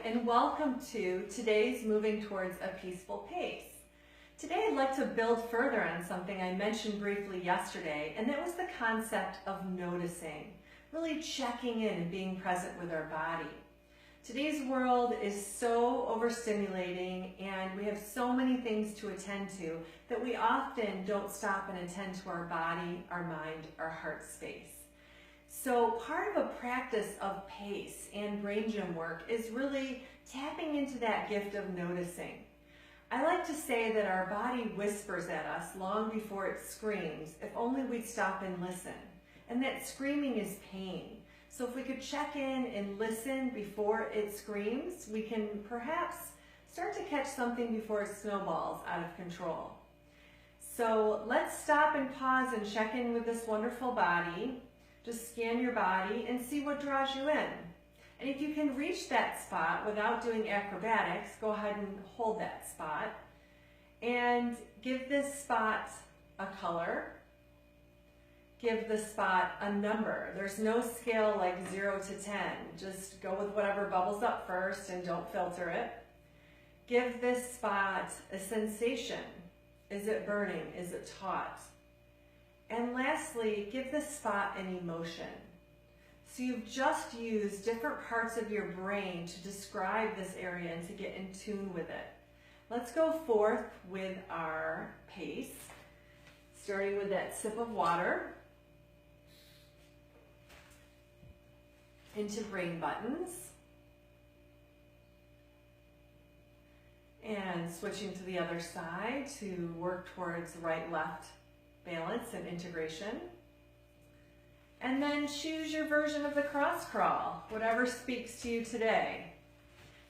and welcome to today's Moving Towards a Peaceful Pace. Today I'd like to build further on something I mentioned briefly yesterday, and that was the concept of noticing, really checking in and being present with our body. Today's world is so overstimulating and we have so many things to attend to that we often don't stop and attend to our body, our mind, our heart space. So part of a practice of PACE and brain gym work is really tapping into that gift of noticing. I like to say that our body whispers at us long before it screams, if only we'd stop and listen. And that screaming is pain. So if we could check in and listen before it screams, we can perhaps start to catch something before it snowballs out of control. So let's stop and pause and check in with this wonderful body. Just scan your body and see what draws you in. And if you can reach that spot without doing acrobatics, go ahead and hold that spot. And give this spot a color. Give the spot a number. There's no scale like 0 to 10. Just go with whatever bubbles up first and don't filter it. Give this spot a sensation. Is it burning? Is it taut? And lastly, give this spot an emotion. So you've just used different parts of your brain to describe this area and to get in tune with it. Let's go forth with our pace, starting with that sip of water into brain buttons, and switching to the other side to work towards right-left balance and integration. And then choose your version of the cross crawl, whatever speaks to you today.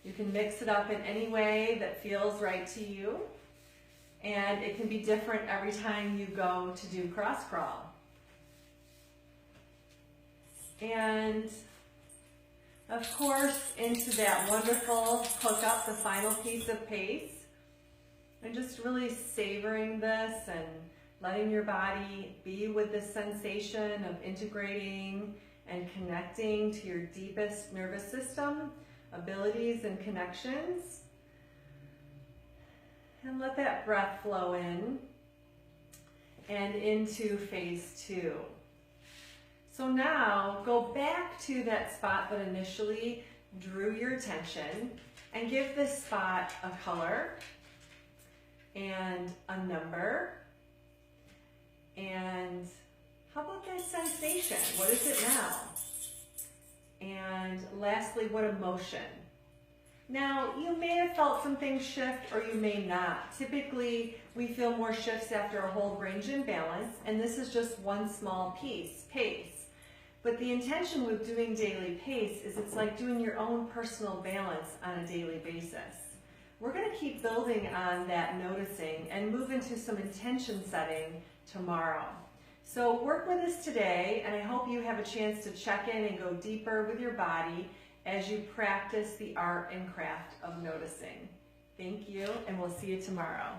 You can mix it up in any way that feels right to you, and it can be different every time you go to do cross crawl. And of course, into that wonderful hook up, the final piece of PACE, and just really savoring this and letting your body be with this sensation of integrating and connecting to your deepest nervous system, abilities and connections. And let that breath flow in and into phase 2. So now go back to that spot that initially drew your attention and give this spot a color and a number. And how about that sensation? What is it now? And lastly, what emotion? Now, you may have felt some things shift or you may not. Typically, we feel more shifts after a whole brain gym balance, and this is just one small piece, PACE. But the intention with doing daily PACE is it's like doing your own personal balance on a daily basis. We're going to keep building on that noticing and move into some intention setting tomorrow. So work with us today, and I hope you have a chance to check in and go deeper with your body as you practice the art and craft of noticing. Thank you, and we'll see you tomorrow.